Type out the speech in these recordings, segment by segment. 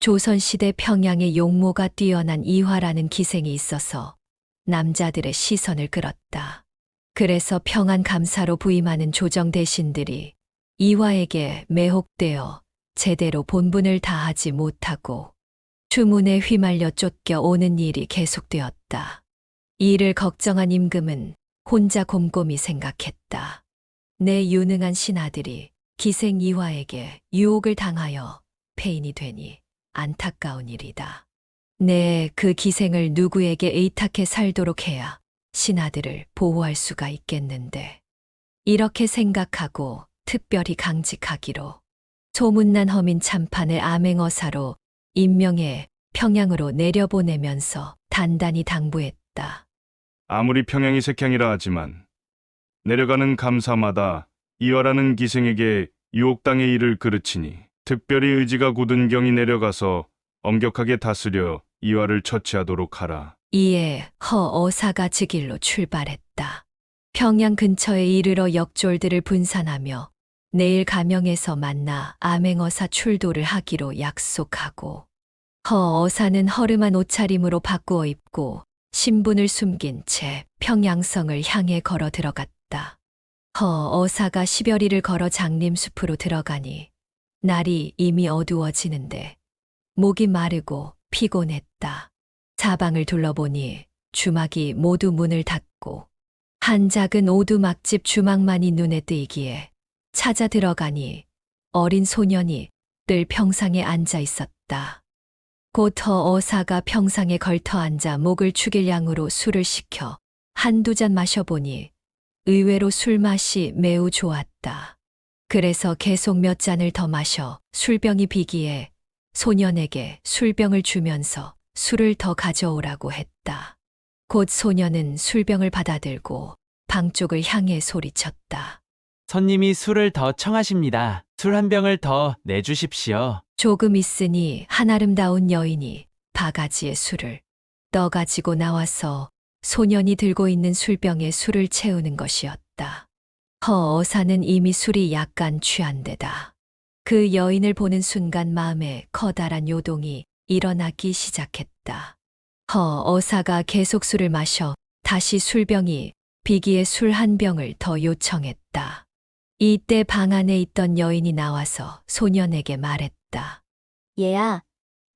조선시대 평양에 용모가 뛰어난 이화라는 기생이 있어서 남자들의 시선을 끌었다. 그래서 평안 감사로 부임하는 조정 대신들이 이화에게 매혹되어 제대로 본분을 다하지 못하고 주문에 휘말려 쫓겨오는 일이 계속되었다. 이를 걱정한 임금은 혼자 곰곰이 생각했다. 내 유능한 신하들이 기생 이화에게 유혹을 당하여 폐인이 되니 안타까운 일이다. 그 기생을 누구에게 의탁해 살도록 해야 신하들을 보호할 수가 있겠는데. 이렇게 생각하고 특별히 강직하기로 소문난 허민 참판을 암행어사로 임명해 평양으로 내려보내면서 단단히 당부했다. 아무리 평양이 색향이라 하지만 내려가는 감사마다 이화라는 기생에게 유혹당의 일을 그르치니 특별히 의지가 굳은 경이 내려가서 엄격하게 다스려 이화를 처치하도록 하라. 이에 허어사가 즉일로 출발했다. 평양 근처에 이르러 역졸들을 분산하며 내일 가명에서 만나 암행어사 출도를 하기로 약속하고, 허어사는 허름한 옷차림으로 바꾸어 입고 신분을 숨긴 채 평양성을 향해 걸어 들어갔다. 허어사가 10여리를 걸어 장림숲으로 들어가니 날이 이미 어두워지는데 목이 마르고 피곤했다. 사방을 둘러보니 주막이 모두 문을 닫고 한 작은 오두막집 주막만이 눈에 띄기에 찾아 들어가니 어린 소년이 늘 평상에 앉아 있었다. 곧 허어사가 평상에 걸터 앉아 목을 축일 양으로 술을 시켜 한두 잔 마셔보니 의외로 술맛이 매우 좋았다. 그래서 계속 몇 잔을 더 마셔 술병이 비기에 소년에게 술병을 주면서 술을 더 가져오라고 했다. 곧 소년은 술병을 받아들고 방 쪽을 향해 소리쳤다. 손님이 술을 더 청하십니다. 술 한 병을 더 내주십시오. 조금 있으니 한 아름다운 여인이 바가지에 술을 떠가지고 나와서 소년이 들고 있는 술병에 술을 채우는 것이었다. 허어사는 이미 술이 약간 취한 데다 그 여인을 보는 순간 마음에 커다란 요동이 일어나기 시작했다. 허어사가 계속 술을 마셔 다시 술병이 비기에 술 한 병을 더 요청했다. 이때 방 안에 있던 여인이 나와서 소년에게 말했다. 얘야,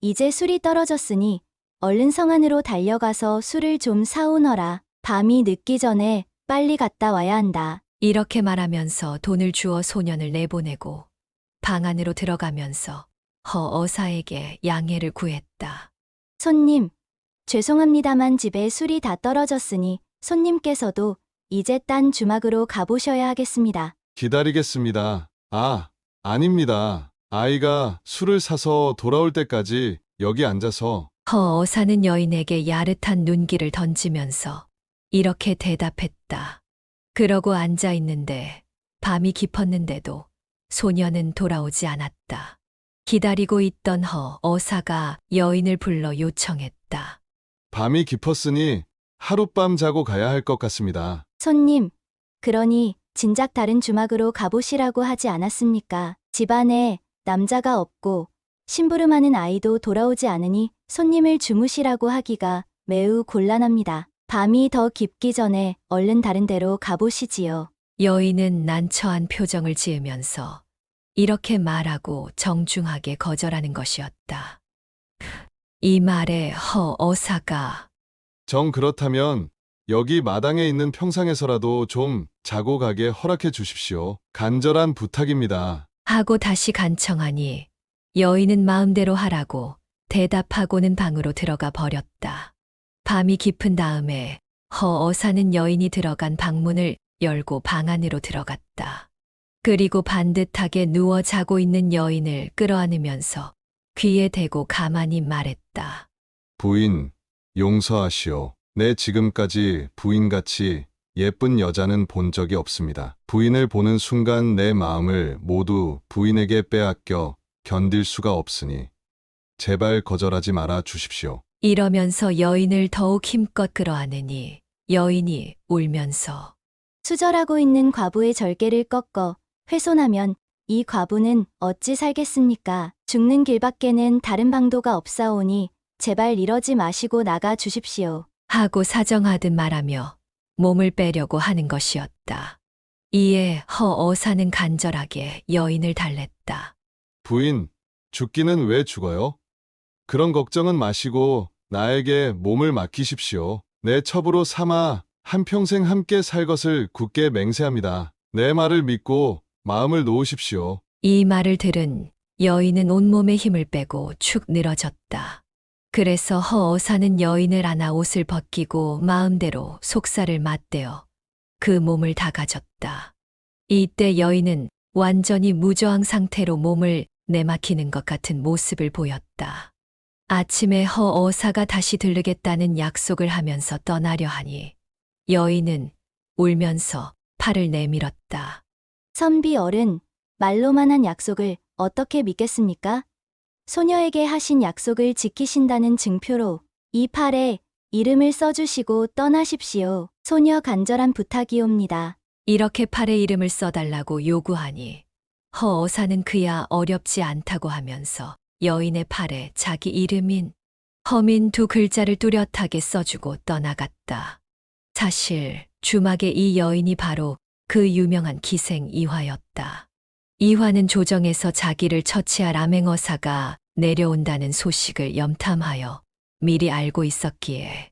이제 술이 떨어졌으니 얼른 성 안으로 달려가서 술을 좀 사오너라. 밤이 늦기 전에 빨리 갔다 와야 한다. 이렇게 말하면서 돈을 주어 소년을 내보내고 방 안으로 들어가면서 허어사에게 양해를 구했다. 손님, 죄송합니다만 집에 술이 다 떨어졌으니 손님께서도 이제 딴 주막으로 가보셔야 하겠습니다. 기다리겠습니다. 아닙니다. 아이가 술을 사서 돌아올 때까지 여기 앉아서. 허어사는 여인에게 야릇한 눈길을 던지면서 이렇게 대답했다. 그러고 앉아 있는데 밤이 깊었는데도 소년은 돌아오지 않았다. 기다리고 있던 허어사가 여인을 불러 요청했다. 밤이 깊었으니 하룻밤 자고 가야 할 것 같습니다. 손님, 그러니 진작 다른 주막으로 가보시라고 하지 않았습니까? 집안에 남자가 없고 심부름하는 아이도 돌아오지 않으니 손님을 주무시라고 하기가 매우 곤란합니다. 밤이 더 깊기 전에 얼른 다른 데로 가보시지요. 여인은 난처한 표정을 지으면서 이렇게 말하고 정중하게 거절하는 것이었다. 이 말에 허어사가 정 그렇다면 여기 마당에 있는 평상에서라도 좀 자고 가게 허락해 주십시오. 간절한 부탁입니다. 하고 다시 간청하니 여인은 마음대로 하라고 대답하고는 방으로 들어가 버렸다. 밤이 깊은 다음에 허어사는 여인이 들어간 방문을 열고 방 안으로 들어갔다. 그리고 반듯하게 누워 자고 있는 여인을 끌어안으면서 귀에 대고 가만히 말했다. 부인, 용서하시오. 내 지금까지 부인같이 예쁜 여자는 본 적이 없습니다. 부인을 보는 순간 내 마음을 모두 부인에게 빼앗겨 견딜 수가 없으니 제발 거절하지 말아 주십시오. 이러면서 여인을 더욱 힘껏 끌어안으니 여인이 울면서 수절하고 있는 과부의 절개를 꺾어 훼손하면 이 과부는 어찌 살겠습니까? 죽는 길밖에는 다른 방도가 없사오니 제발 이러지 마시고 나가 주십시오. 하고 사정하듯 말하며 몸을 빼려고 하는 것이었다. 이에 허어사는 간절하게 여인을 달랬다. 부인, 죽기는 왜 죽어요? 그런 걱정은 마시고 나에게 몸을 맡기십시오. 내 첩으로 삼아 한평생 함께 살 것을 굳게 맹세합니다. 내 말을 믿고 마음을 놓으십시오. 이 말을 들은 여인은 온몸에 힘을 빼고 축 늘어졌다. 그래서 허어사는 여인을 안아 옷을 벗기고 마음대로 속살을 맞대어 그 몸을 다 가졌다. 이때 여인은 완전히 무저항 상태로 몸을 내막히는 것 같은 모습을 보였다. 아침에 허어사가 다시 들르겠다는 약속을 하면서 떠나려 하니 여인은 울면서 팔을 내밀었다. 선비 어른, 말로만 한 약속을 어떻게 믿겠습니까? 소녀에게 하신 약속을 지키신다는 증표로 이 팔에 이름을 써주시고 떠나십시오. 소녀 간절한 부탁이옵니다. 이렇게 팔에 이름을 써달라고 요구하니 허어사는 그야 어렵지 않다고 하면서 여인의 팔에 자기 이름인 허민 두 글자를 뚜렷하게 써주고 떠나갔다. 사실 주막의 이 여인이 바로 그 유명한 기생 이화였다. 이화는 조정에서 자기를 처치할 암행어사가 내려온다는 소식을 염탐하여 미리 알고 있었기에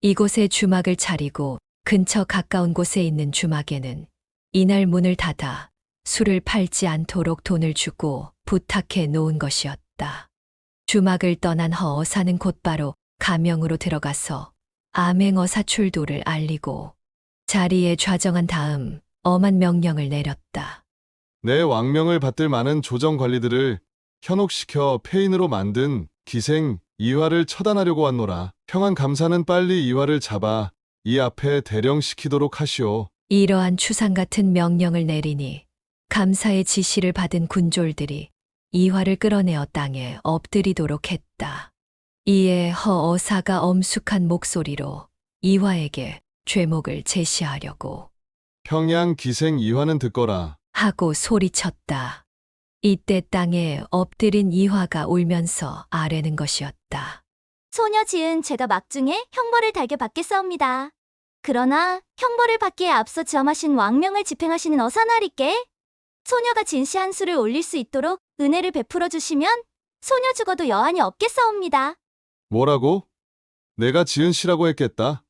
이곳에 주막을 차리고 근처 가까운 곳에 있는 주막에는 이날 문을 닫아 술을 팔지 않도록 돈을 주고 부탁해 놓은 것이었다. 주막을 떠난 허어사는 곧바로 가명으로 들어가서 암행어사 출도를 알리고 자리에 좌정한 다음 엄한 명령을 내렸다. 내 왕명을 받들 많은 조정 관리들을 현혹시켜 폐인으로 만든 기생 이화를 처단하려고 왔노라. 평안 감사는 빨리 이화를 잡아 이 앞에 대령시키도록 하시오. 이러한 추상 같은 명령을 내리니 감사의 지시를 받은 군졸들이 이화를 끌어내어 땅에 엎드리도록 했다. 이에 허어사가 엄숙한 목소리로 이화에게 죄목을 제시하려고 평양 기생 이화는 듣거라. 하고 소리쳤다. 이때 땅에 엎드린 이화가 울면서 아뢰는 것이었다. 소녀 지은 죄가 막중에 형벌을 달게 받겠사옵니다. 그러나 형벌을 받기에 앞서 점하신 왕명을 집행하시는 어사나리께 소녀가 진시한 수를 올릴 수 있도록 은혜를 베풀어 주시면 소녀 죽어도 여한이 없겠사옵니다. 뭐라고? 내가 지은 시라고 했겠다.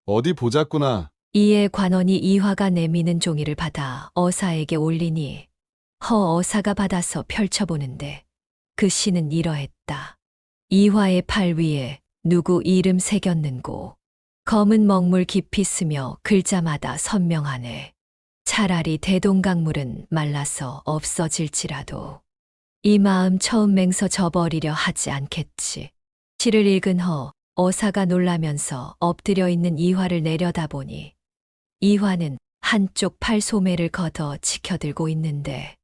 어디 보자꾸나. 이에 관원이 이화가 내미는 종이를 받아 어사에게 올리니 허어사가 받아서 펼쳐보는데 그 시는 이러했다. 이화의 팔 위에 누구 이름 새겼는고 검은 먹물 깊이 쓰며 글자마다 선명하네. 차라리 대동강물은 말라서 없어질지라도 이 마음 처음 맹서 져버리려 하지 않겠지. 시를 읽은 어사가 놀라면서 엎드려 있는 이화를 내려다보니 이화는 한쪽 팔 소매를 걷어 지켜들고 있는데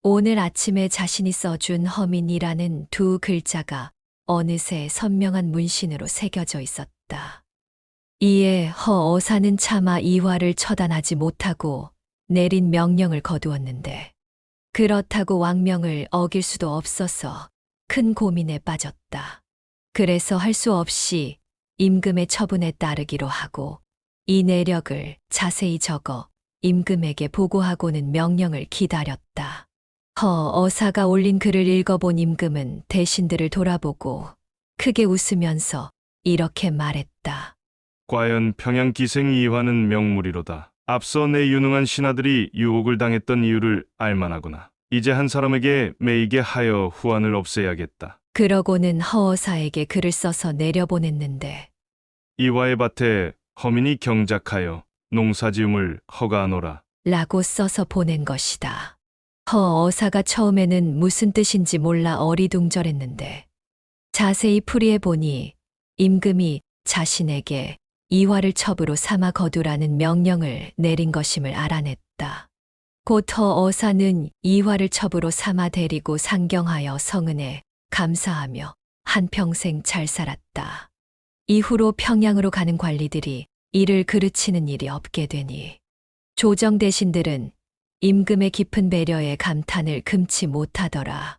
오늘 아침에 자신이 써준 허민이라는 두 글자가 어느새 선명한 문신으로 새겨져 있었다. 이에 허어사는 차마 이화를 처단하지 못하고 내린 명령을 거두었는데 그렇다고 왕명을 어길 수도 없어서 큰 고민에 빠졌다. 그래서 할 수 없이 임금의 처분에 따르기로 하고 이 내력을 자세히 적어 임금에게 보고하고는 명령을 기다렸다. 허어사가 올린 글을 읽어본 임금은 대신들을 돌아보고 크게 웃으면서 이렇게 말했다. 과연 평양 기생 이화는 명물이로다. 앞서 내 유능한 신하들이 유혹을 당했던 이유를 알만하구나. 이제 한 사람에게 매이게 하여 후환을 없애야겠다. 그러고는 허어사에게 글을 써서 내려보냈는데 이화의 밭에 허민이 경작하여 농사지음을 허가하노라. 라고 써서 보낸 것이다. 허어사가 처음에는 무슨 뜻인지 몰라 어리둥절했는데 자세히 풀이해보니 임금이 자신에게 이화를 첩으로 삼아 거두라는 명령을 내린 것임을 알아냈다. 곧 허어사는 이화를 첩으로 삼아 데리고 상경하여 성은에 감사하며 한평생 잘 살았다. 이후로 평양으로 가는 관리들이 이를 그르치는 일이 없게 되니 조정 대신들은 임금의 깊은 배려에 감탄을 금치 못하더라.